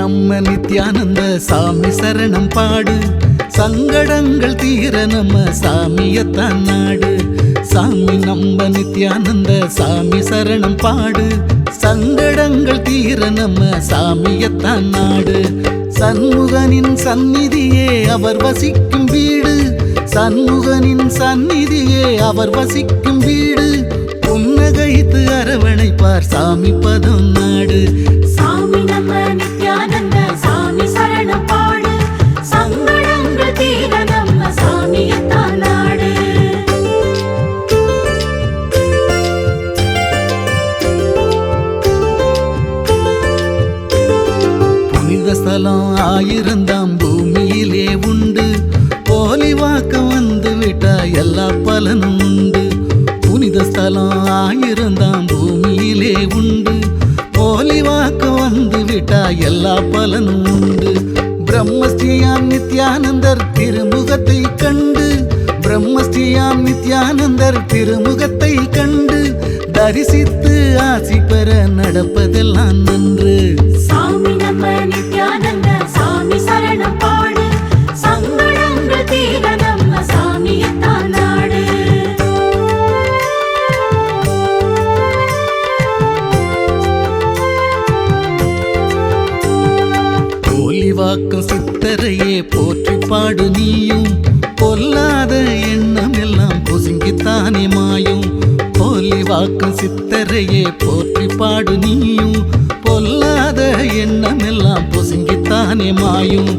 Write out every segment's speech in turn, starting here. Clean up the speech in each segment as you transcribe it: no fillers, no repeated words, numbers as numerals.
நம்ம நித்யானந்த சாமி சரணம் பாடு, சங்கடங்கள் தீர நம்ம சாமியத்தான் நாடு. சாமி நம்ம நித்யானந்த சாமி சரணம் பாடு, சங்கடங்கள் தீர நம்ம சாமியத்தான் நாடு. சண்முகனின் சந்நிதியே அவர் வசிக்கும் வீடு, சண்முகனின் சந்நிதியே அவர் வசிக்கும் வீடு. புன்னகைத்து அரவணைப்பார் சாமி பதம் நாடு. சாமி நம்ம நித்யானந்த சாமி சரணம் பாடு, சங்கடங்கள் தீர நம்ம சாமியத்தான் நாடு. புனித ஸ்தலம் ஆயிரந்தாம் பூமியிலே உண்டு, போலி வாக்க வந்து விட்டா எல்லா பலனும் உண்டு. புனித ஸ்தலம் ஆயிரந்தாம் பூமியிலே உண்டு, போலி வாக்க வந்து விட்டா எல்லா பலனும் உண்டு. பிரம்மஸ்ரீயாம் நித்யானந்தர் திருமுகத்தை கண்டு, பிரம்மஸ்ரீயாம் நித்யானந்தர் திருமுகத்தை கண்டு, தரிசித்து ஆசி பெற நடப்பதெல்லாம் நன்று. சாமி நம்ம நித்யானந்த சாமி சரணம் பாடு, சங்கடங்கள் தீர நம்ம சாமியத்தான் நாடு. போலிவாக்கும் சித்தரையே போற்றி பாடு நீயும், பொல்லாத எண்ணம் எல்லாம் பொசுங்கித்தானே மாயும். போலிவாக்கும் சித்தரையே போற்றி பாடு நீயும், பொல்லாத எண்ணம் எல்லாம் பொசுங்கித்தானே மாயும்.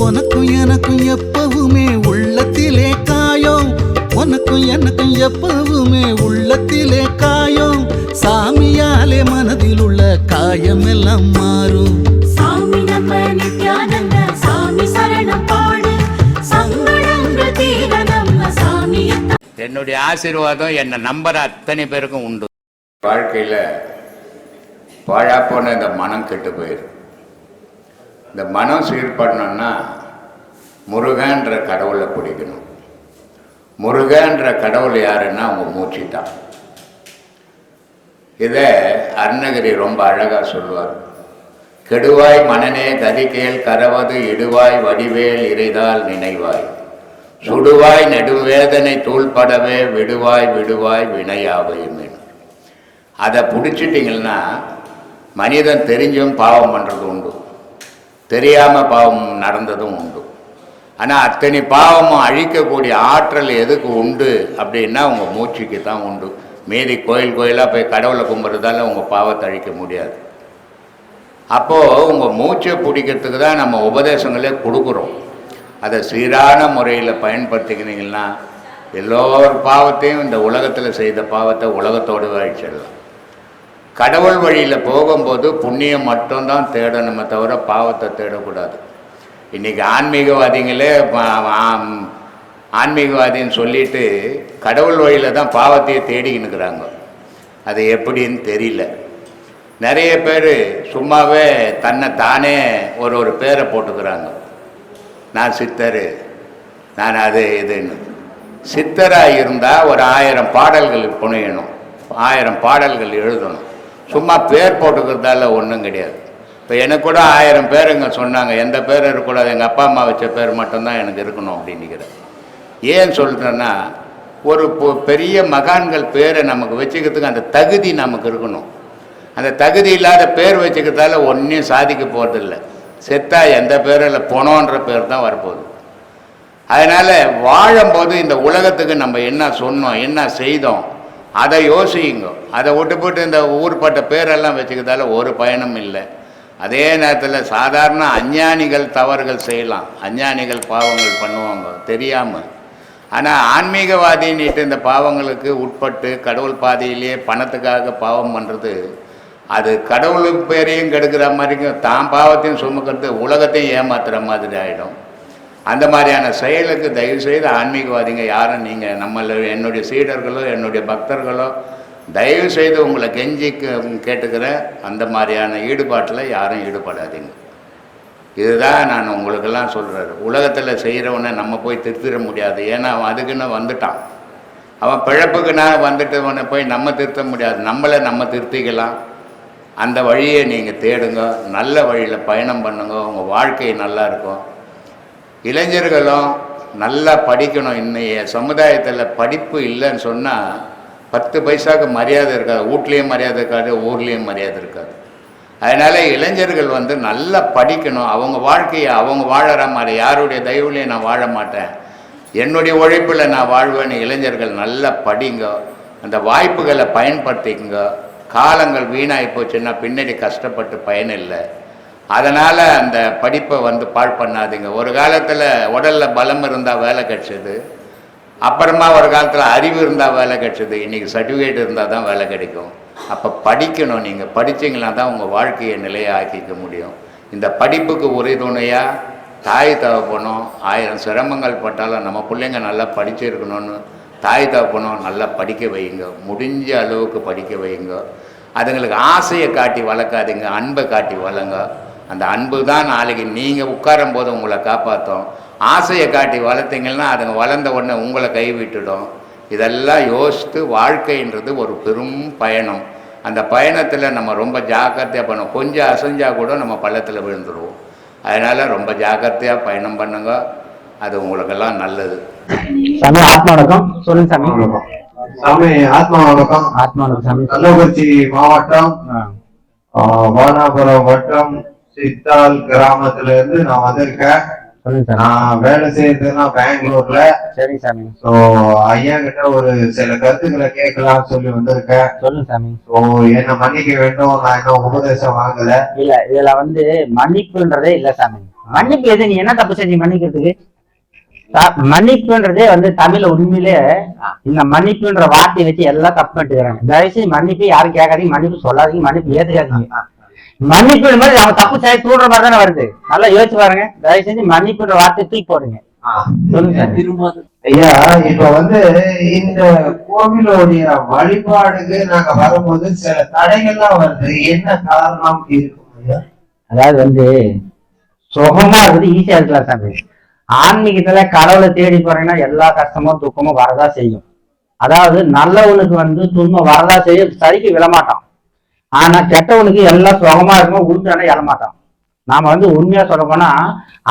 உனக்கும் எனக்கும் எப்பவுமே உள்ளத்திலே காயம், உனக்கும் எனக்கும் எப்பவுமே உள்ளத்திலே காயம். சாமியாலே மனதில் உள்ள காயம் எல்லாம் மாறும். சாமி நம்ம நித்யானந்த சாமி சரணம் பாடு, சங்கடங்கள் தீர நம்ம சாமியத்தான். என்னுடைய ஆசீர்வாதம் என்னை நம்புற அத்தனை பேருக்கும் உண்டு. வாழ்க்கையில் பாழா போன இந்த மனம் கெட்டு போயிடும். இந்த மனம் சீர்படணும்னா முருகன்ற கடவுளை பிடிக்கணும். முருகன்ற கடவுள் யாருன்னா அவங்க மூச்சு தான். இதை அருணகிரி ரொம்ப அழகாக சொல்லுவார். கெடுவாய் மனநே கதிகேல் கரவது இடுவாய் வடிவேல் இறைதால் நினைவாய், சுடுவாய் நெடுவேதனை தூள்படவே விடுவாய் விடுவாய் வினையாவையுமே. அதை பிடிச்சிட்டிங்கன்னா மனிதன் தெரிஞ்சும் பாவம் பண்ணுறது உண்டு, தெரியாமல் பாவம் நடந்ததும் உண்டு. ஆனால் அத்தனை பாவமும் அழிக்கக்கூடிய ஆற்றல் எதுக்கு உண்டு அப்படின்னா உங்கள் மூச்சுக்கு தான் உண்டு. மீதி கோயில் கோயிலாக போய் கடவுளை கும்பிட்றதால உங்கள் பாவத்தை அழிக்க முடியாது. அப்போது உங்கள் மூச்சை பிடிக்கிறதுக்கு தான் நம்ம உபதேசங்களே கொடுக்குறோம். அதை சீரான முறையில் பயன்படுத்திக்கிறீங்கன்னா எல்லோரு பாவத்தையும், இந்த உலகத்தில் செய்த பாவத்தை உலகத்தோடு அழிச்சிடலாம். கடவுள் வழியில் போகும்போது புண்ணியம் மட்டும்தான் தேடணுமே தவிர பாவத்தை தேடக்கூடாது. இன்றைக்கி ஆன்மீகவாதிகளே ஆன்மீகவாதின்னு சொல்லிட்டு கடவுள் வழியில் தான் பாவத்தையே தேடிக்கின்னுக்கிறாங்க. அது எப்படின்னு தெரியல. நிறைய பேர் சும்மாவே தன்னை தானே ஒரு பேரை போட்டுக்கிறாங்க. நான் சித்தர், நான் அது இதுன்னு. சித்தராக இருந்தால் ஒரு 1000 பாடல்கள் புனையணும், 1000 பாடல்கள் எழுதணும். சும்மா பேர் போட்டுக்கிறதால ஒன்றும் கிடையாது. இப்போ எனக்கு கூட 1000 பேருங்க சொன்னாங்க, எந்த பேர் இருக்கக்கூடாது, எங்கள் அப்பா அம்மா வச்ச பேர் மட்டும்தான் எனக்கு இருக்கணும் அப்படின்னுக்கிறேன். ஏன் சொல்கிறேன்னா, ஒரு பெரிய மகான்கள் பேரை நமக்கு வச்சுக்கிறதுக்கு அந்த தகுதி நமக்கு இருக்கணும். அந்த தகுதி இல்லாத பேர் வச்சுக்கிறதால ஒன்றையும் சாதிக்க போகிறதில்ல. செத்தா எந்த பேரும் இல்லை, பொணோன்ற பேர் தான் வரப்போகுது. அதனால் வாழும்போது இந்த உலகத்துக்கு நம்ம என்ன சொன்னோம், என்ன செய்தோம், அதை யோசிங்க. அதை விட்டு போட்டு இந்த ஊர்பட்ட பேரெல்லாம் வச்சுக்கிறதால ஒரு பயனும் இல்லை. அதே நேரத்தில் சாதாரண அஞ்ஞானிகள் தவறுகள் செய்யலாம், அஞ்ஞானிகள் பாவங்கள் பண்ணுவாங்க தெரியாமல். ஆனால் ஆன்மீகவாதின்னுட்டு இந்த பாவங்களுக்கு உட்பட்டு கடவுள் பாதையிலேயே பணத்துக்காக பாவம் பண்ணுறது, அது கடவுளுக்கு பேரையும் கெடுக்கிற மாதிரிக்கும், தான் பாவத்தையும் சுமக்கிறது, உலகத்தையும் ஏமாத்துகிற மாதிரி ஆகிடும். அந்த மாதிரியான செயலுக்கு தயவுசெய்து ஆன்மீகவாதிங்க யாரும் நீங்கள் என்னுடைய சீடர்களோ என்னுடைய பக்தர்களோ தயவுசெய்து உங்களை கெஞ்சி கேட்டுக்கிற அந்த மாதிரியான ஈடுபாட்டில் யாரும் ஈடுபடாதீங்க. இதுதான் நான் உங்களுக்கெல்லாம் சொல்கிறாரு. உலகத்தில் செய்கிறவனை நம்ம போய் திருத்திட முடியாது. ஏன்னா அவன் அதுக்குன்னு வந்துட்டான். அவன் பிழப்புக்குன்னா வந்துட்டவனை போய் நம்ம திருத்த முடியாது. நம்மளை நம்ம திருத்திக்கலாம். அந்த வழியை நீங்கள் தேடுங்க, நல்ல வழியில் பயணம் பண்ணுங்க, உங்கள் வாழ்க்கை நல்லா இருக்கும். இளைஞர்களும் நல்லா படிக்கணும். இன்னைய சமுதாயத்தில் படிப்பு இல்லைன்னு சொன்னால் 10 பைசாவுக்கு மரியாதை இருக்காது, வீட்லேயும் மரியாதை இருக்காது, ஊர்லேயும் மரியாதை இருக்காது. அதனால் இளைஞர்கள் நல்லா படிக்கணும். அவங்க வாழ்க்கையை அவங்க வாழற மாதிரி, யாருடைய தயவுலையும் நான் வாழ மாட்டேன், என்னுடைய உழைப்பில் நான் வாழ்வேன்னு இளைஞர்கள் நல்லா படிங்க, அந்த வாய்ப்புகளை பயன்படுத்திக்குங்க. காலங்கள் வீணாகி போச்சுன்னா பின்னாடி கஷ்டப்பட்டு பயன் இல்லை. அதனால் அந்த படிப்பை பாழ் பண்ணாதீங்க. ஒரு காலத்தில் உடலில் பலம் இருந்தால் வேலை கிடச்சிது, அப்புறமா ஒரு காலத்தில் அறிவு இருந்தால் வேலை கிடச்சிது, இன்றைக்கி சர்டிஃபிகேட் இருந்தால் தான் வேலை கிடைக்கும். அப்போ படிக்கணும். நீங்கள் படித்தீங்கன்னா தான் உங்கள் வாழ்க்கையை நிலையை ஆக்கிக்க முடியும். இந்த படிப்புக்கு உறுதுணையாக தாய் தகப்பனும் 1000 சிரமங்கள் பட்டாலும் நம்ம பிள்ளைங்க நல்லா படிச்சிருக்கணும்னு தாய் தகப்பனும் நல்லா படிக்க வைங்க, முடிஞ்ச அளவுக்கு படிக்க வைங்க. அதுங்களுக்கு ஆசையை காட்டி வளர்க்காதீங்க, அன்பை காட்டி வளங்க. அந்த அன்பு தான் நாளைக்கு நீங்கள் உட்காரும் போது உங்களை காப்பாற்றும். ஆசையை காட்டி வளர்த்தீங்கன்னா அதுங்க வளர்ந்த உடனே உங்களை கைவிட்டுடும். இதெல்லாம் யோசித்து, வாழ்க்கைன்றது ஒரு பெரும் பயணம். அந்த பயணத்தில் நம்ம ரொம்ப ஜாக்கிரதையாக பண்ணணும். கொஞ்சம் அசைஞ்சால் கூட நம்ம பள்ளத்தில் விழுந்துருவோம். அதனால் ரொம்ப ஜாக்கிரதையாக பயணம் பண்ணுங்க, அது உங்களுக்கெல்லாம் நல்லது. சாமி ஆத்மா வணக்கம். சொல்லுங்க சாமி. சாமி ஆத்மா வணக்கம். ஆத்மா வணக்கம் சாமி. கள்ளக்குறிச்சி மாவட்டம் வானாபுரம் வட்டம் சித்தால் கிராமத்துல இருந்து நான் வந்திருக்கேன். சொல்லுங்க சாமி. நான் வேலை செய்யறதுன்னா பெங்களூர்ல. சரிங்க சாமி. ஸோ ஐயா கிட்ட ஒரு சில கருத்துக்களை கேட்கலாம்னு சொல்லி வந்திருக்கேன். சொல்லுங்க சாமி. ஸோ என்ன மன்னிக்க வேண்டும், நான் இன்னும் உபதேசம் வாங்கல. இல்ல, இதுல மன்னிப்புன்றதே இல்ல சாமி. மன்னிப்பு எது? நீ என்ன தப்பு செஞ்சு மன்னிக்கிறதுக்கு? மன்னிப்புன்றதே தமிழ்ல உண்மையிலே இந்த மன்னிப்புன்ற வார்த்தையை வச்சு எல்லாம் தப்பு பண்ணிட்டுக்கிறாங்க. தயவுசெய்து மன்னிப்பு யாரும் கேட்காதீங்க, மன்னிப்பு சொல்லாதீங்க, மன்னிப்பு ஏத்துக்காதீங்க. மன்னிப்பு மாதிரி அவங்க தப்பு செய்ய தூடுற மாதிரி தானே வருது. நல்லா யோசிச்சு பாருங்க. தயவு செஞ்சு மன்னிப்புன்ற வார்த்தையை தூக்கி போடுங்க. சொல்லுங்க. ஐயா, இப்ப இந்த கோவிலுடைய வழிபாடுக்கு நாங்க வரும்போது சில தடைகள்லாம் வருது. என்ன காரணம் இருக்கும் ஐயா? அதாவது சுகமா இருக்குது, ஈஸியா இருக்கலாம் சாமி. ஆன்மீகத்துல கடவுளை தேடி போறீங்கன்னா எல்லா கஷ்டமும் துக்கமும் வரதா செய்யும். அதாவது நல்லவனுக்கு துன்பம் வரதா செய்யும், சரிக்கு விழமாட்டான். ஆனா கெட்டவனுக்கு எல்லாம் சுகமா இருக்கும், உருட்டான எழமாட்டான். நாம உண்மையா சொல்ல போனா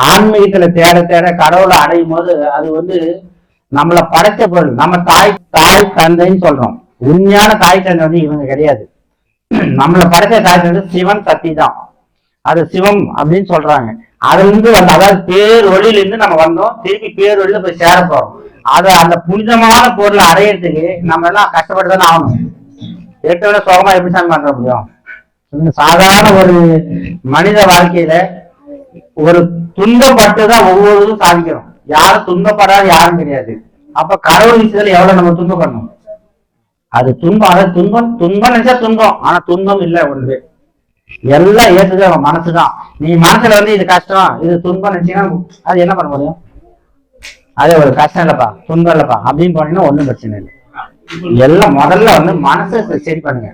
ஆன்மீகத்துல தேட தேட கடவுளை அடையும் போது அது நம்மளை படைச்ச பொருள். நம்ம தாய் தந்தைன்னு சொல்றோம். உண்மையான தாய் தந்தை இவங்க கிடையாது. நம்மளை படைச்ச தாய் தந்தை சிவன் சக்தி தான். அது சிவம் அப்படின்னு சொல்றாங்க. அதுல இருந்து அதாவது பேரொழிலிருந்து நம்ம வந்தோம், திருப்பி பேரொழில போய் சேர போறோம். அந்த புனிதமான பொருளை அடையிறதுக்கு நம்ம எல்லாம் கஷ்டப்பட்டுதானே ஆகணும். ஏற்கனவே சுகமா எப்படி சாமி பண்ற முடியும்? சாதாரண ஒரு மனித வாழ்க்கையில ஒரு துன்பப்பட்டுதான் ஒவ்வொருவரும் சாதிக்கிறோம். யாரும் துன்பப்படாத யாரும் கிடையாது. அப்ப கடவுள் விஷயத்துல எவ்வளவு நம்ம துன்பப்படணும்? அது துன்பம். அதாவது துன்பம் நினைச்சா துன்பம், ஆனா துன்பம் இல்லை. ஒன்று எல்லாம் ஏற்றுதான் மனசுதான். நீ மனசுல இது கஷ்டம், இது துன்பம் நினைச்சீங்கன்னா அது என்ன பண்ண முடியும்? அது ஒரு கஷ்டம் இல்லப்பா, துன்பம் இல்லப்பா அப்படின்னு போனீங்கன்னா ஒண்ணும் பிரச்சனை இல்லை. எல்லாம் முதல்ல மனசை சரி பண்ணுங்க.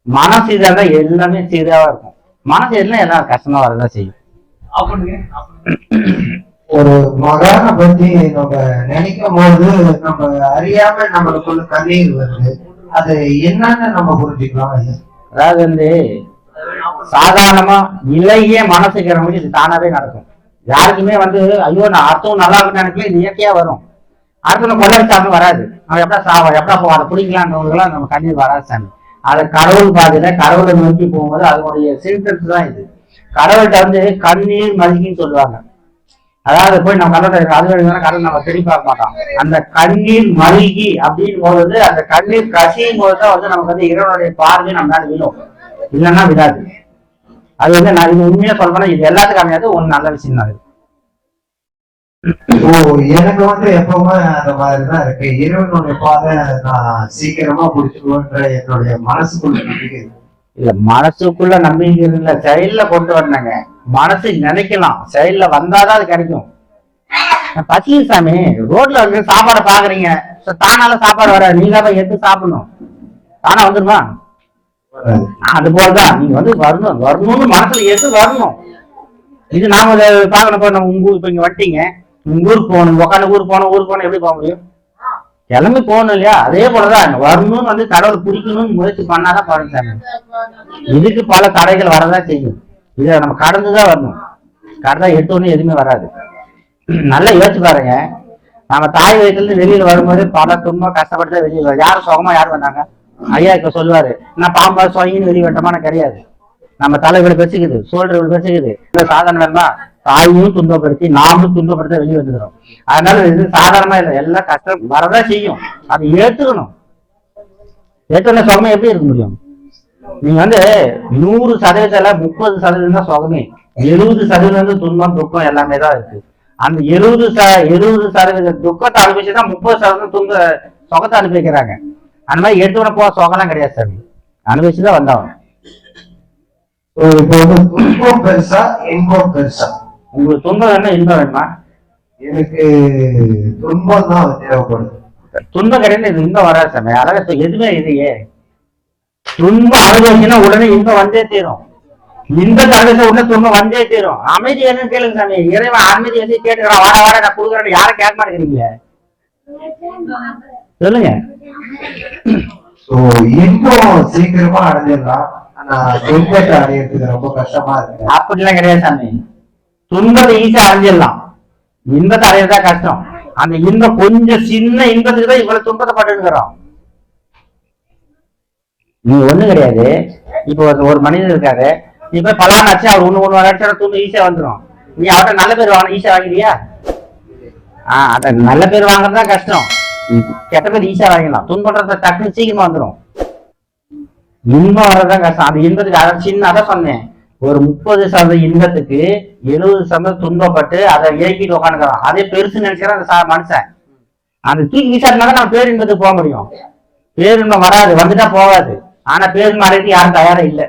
மனசு இதாக எல்லாமே சீராவா இருக்கும். மனசு எல்லாம் கஷ்டமா வரதான் செய்யும். ஒரு மகான பத்தி நம்ம நினைக்கும் போது நம்ம அறியாம நம்மளுக்குள்ள கண்ணீர் வருது. அது என்னன்னு நம்ம புரிஞ்சுக்கலாம். அதாவது சாதாரணமா இளைய மனசுக்கிறவங்களுக்கு இது தானாவே நடக்கும். யாருக்குமே ஐயோ நான் அடுத்தவங்க நல்லா இருக்குன்னு நினைக்கல, இது இயற்கையா வரும். அடுத்தவங்க கொள்ளடிச்சாலும் வராது. அவன் எப்படா சாவா எப்படா போவா அதை பிடிக்கலான்றவங்களுக்கெல்லாம் நம்ம கண்ணீர் வராது சாமி. அதை கடவுள் பாதையில கடவுளை நோக்கி போகும்போது அதனுடைய சிம்டம்ஸ் தான் இது. கடவுள்கிட்ட கண்ணீர் மல்கின்னு சொல்லுவாங்க. அதாவது போய் நம்ம கடவுள் அது கடவுள் நம்ம திரும்பி பார்க்க மாட்டோம். அந்த கண்ணீர் மல்கி அப்படின்னு போது அந்த கண்ணீர் கசியும் போதுதான் நமக்கு இறைவனுடைய பார்வை நம்ம மேல விழும். இல்லைன்னா விடாது. அது நான் இது உண்மையா சொல்றேன்னா இது எல்லாத்துக்கும் அமையாது. ஒண்ணு நல்ல விஷயம் தான். எனக்கு எப்பவுமே அந்த மாதிரிதான் இருக்கு. இறைவனுடைய பாதை நான் சீக்கிரமா புடிச்சுடுவேன்ற என்னுடைய மனசுக்குள்ள நம்பிக்கை. இல்ல மனசுக்குள்ள நம்பிக்கை இல்ல, செயல்ல கொண்டு வரணுங்க. மனசு நினைக்கலாம், செயல்ல வந்தாதான் அது கிடைக்கும். பசி சாமி, ரோட்ல சாப்பாடை பாக்குறீங்க, தானால சாப்பாடு வர நீங்க போய் எடுத்து சாப்பிடணும். தானா வந்துருமா? அது போலதான் நீங்க வரணும்னு மனசுல எது வரணும். இது நாம பாக்கணும். நம்ம உங்க இப்ப இங்க வந்துட்டீங்க, உங்க ஊருக்கு போகணும், உட்காந்து ஊருக்கு போனோம் எப்படி போக முடியும்? கிளம்பி போகணும் இல்லையா? அதே போலதான் வரணும்னு வந்து கடவுள் பிடிக்கணும்னு முயற்சி பண்ணாதான் பாருங்க சாமி. இதுக்கு பல தடைகள் வரதான் செய்யும். இதை நம்ம கடந்துதான் வரணும். கடந்தா எடுத்தோடனே எதுவுமே வராது. நல்லா யோசிச்சு பாருங்க. நம்ம தாய் வயிற்றுல இருந்து வெளியில வரும்போது பல துன்பம் கஷ்டப்பட்டு தான் வெளியே வரும். யாரும் சுகமா யாரும் வந்தாங்க? ஐயா இப்ப சொல்லுவாரு, நான் பாம்பா சுவங்கின்னு வெளியே வட்டமான கிடையாது. நம்ம தலை இவ்வளவு பெருசுக்குது, சோல்டர் இவ்வளவு பெருசுக்குது. இந்த சாதாரண வேணுமா? தாயும் துன்பப்படுத்தி நாமும் துன்பப்படுத்த வெளியே வந்துடும். அதனால இது சாதாரணமா இல்லை, எல்லாம் கஷ்டம் வரதான் செய்யும். அதை ஏத்துக்கணும். ஏற்றுன சுகமே எப்படி இருக்க முடியும்? நீங்க வந்து 100% 30% தான் சுகமே. 70% துன்பம் துக்கம் எல்லாமே தான் இருக்கு. அந்த 70% துக்கத்தை அனுபவிச்சுதான் 30% சுகத்தை அனுபவிக்கிறாங்க. அந்த மாதிரி எடுத்துக்கிற போக சுகம்லாம் கிடையாது சாமி. அனுபவிச்சுதான் வந்தவன். இப்போ வந்து துன்பம் பெருசா இன்பம் பெருசா? உங்களுக்கு துன்பம் வேணுமா இன்பம் வேணுமா? எனக்கு துன்பம் தான் தேவைப்படுது. துன்பம் கிடையாது, இது இன்பம் வராது சாமி. அழகா எதுவுமே இல்லையே. துன்பம் அனுபவிச்சுன்னா உடனே இன்பம் வந்தே தீரும். இன்பத்தை அனுபவிச்ச உடனே துன்பம் வந்தே தீரும். அமைதி என்னன்னு கேளுங்க சாமி. இறைவன் அமைதி வந்து கேட்டுக்கிறான், வாட வாட நான் கொடுக்குறேன். யாரும் கேட்க மாட்டேங்கிறீங்க, சொல்லுங்க. இன்பம் சீக்கிரமா அடைஞ்சிடலாம், ஆனா துன்பத்தை அடையிறதுக்கு ரொம்ப கஷ்டமா இருக்கு. அப்படிலாம் கிடையாது சாமி. துன்பத்தை ஈஸியா அடைஞ்சிடலாம், இன்பத்தை அடையிறதா கஷ்டம். அந்த இன்பம் கொஞ்சம் சின்ன இன்பத்துக்கு தான் இவ்வளவு துன்பத்தை பட்டுக்கிறோம். நீ ஒண்ணு கிடையாது. இப்போ ஒரு மனிதர் இருக்காரு, நீ போய் பலான்னு அடிச்சு அவர் ஒண்ணு அடிச்சா துன்பம் ஈஸியா வந்துடும். நீ அவர்கிட்ட நல்ல பேர் வாங்க ஈஸியா வாங்கிறியா? அத நல்ல பேர் வாங்குறதா கஷ்டம். கெட்ட பேர் ஈஸியா வாங்கிடலாம். துன்பத்தை டக்குன்னு சீக்கிரமா வந்துடும். இன்பம் வர்றதுதான் கஷ்டம். அந்த இன்பத்துக்கு அதை சின்ன அதை சொன்னேன். ஒரு 30% இன்பத்துக்கு 70% துன்பப்பட்டு அதை இயக்கிட்டு உட்காந்துக்கிறான். அதே பெருசு நினைக்கிற அந்த மனுஷன் அந்த தூக்கி விசாரினாதான் நம்ம பேரின்பத்துக்கு போக முடியும். பேரின்பம் வராது, வந்துட்டா போகாது. ஆனா பேரின்பம் அடையிறது யாரும் தயாரா இல்லை.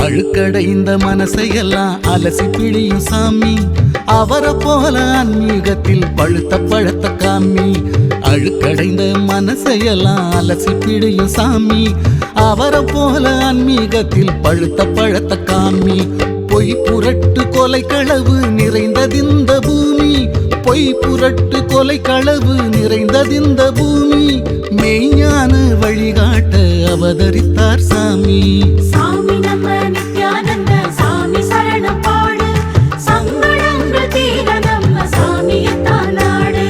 அழுக்கடைந்த மனசையெல்லாம் அலசி பிழியும் சாமி. அவரை போல ஆன்மீகத்தில் பழுத்த பழத்த காமி. அழுக்கடைந்த மனசையெல்லாம் அலசி பிழியும் சாமி. அவரை போல ஆன்மீகத்தில் பழுத்த பழத்த காமி. பொய் புரட்டு கொலை களவு நிறைந்ததிந்த பூமி. பொய் புரட்டு கொலை களவு நிறைந்ததிந்த பூமி. மெய்ஞான வழிகாட்ட அவதரித்தார் சாமி. சாமி நம்ம நித்யானந்த சாமி சரணம் பாடு. சங்கடங்கள் தீர நம்ம சாமியத்தான் நாடு.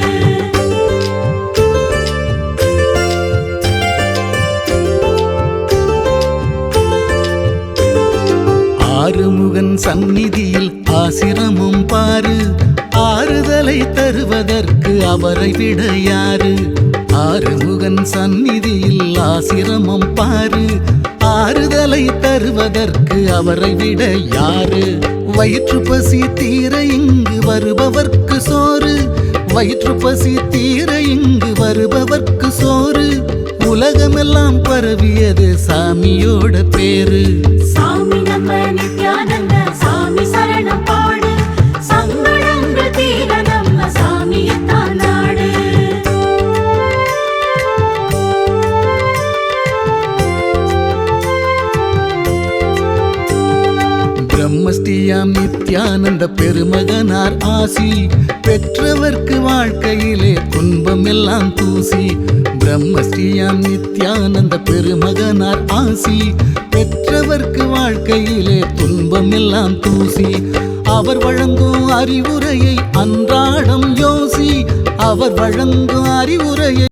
ஆறுமுகன் சந்நிதியில் ஆசிரமம் பாரு. ஆறுதலை தருவதற்கு அவரை விட யாரு? ஆறுமுகன் சந்நிதியில் ஆசிரமம் பாரு. ஆறுதலை தருவதற்கு அவரை விட யாரு? வயிற்று பசி தீர இங்கு வருபவர்க்கு சோறு. வயிற்று பசி தீர இங்கு வருபவர்க்கு சோறு. உலகமெல்லாம் பரவியது சாமியோட பேரு. சாமி நம்ம நித்யானந்த சாமி சரணம் பாடு. சங்கடங்கள் தீர நம்ம சாமியத்தான் நாடு. பிரம்மஸ்ரீயாம் நித்யானந்த பெருமகனார் ஆசி. பெற்றவர்க்கு வாழ்க்கையிலே துன்பம் எல்லாம் தூசி. பிரம்மஸ்ரீயாம் நித்யானந்த பெருமகனார் ஆசி. பெற்றவர்க்கு வாழ்க்கையிலே துன்பம் எல்லாம் தூசி. அவர் வழங்கும் அறிவுரையை அன்றாடம் யோசி. அவர் வழங்கும் அறிவுரையை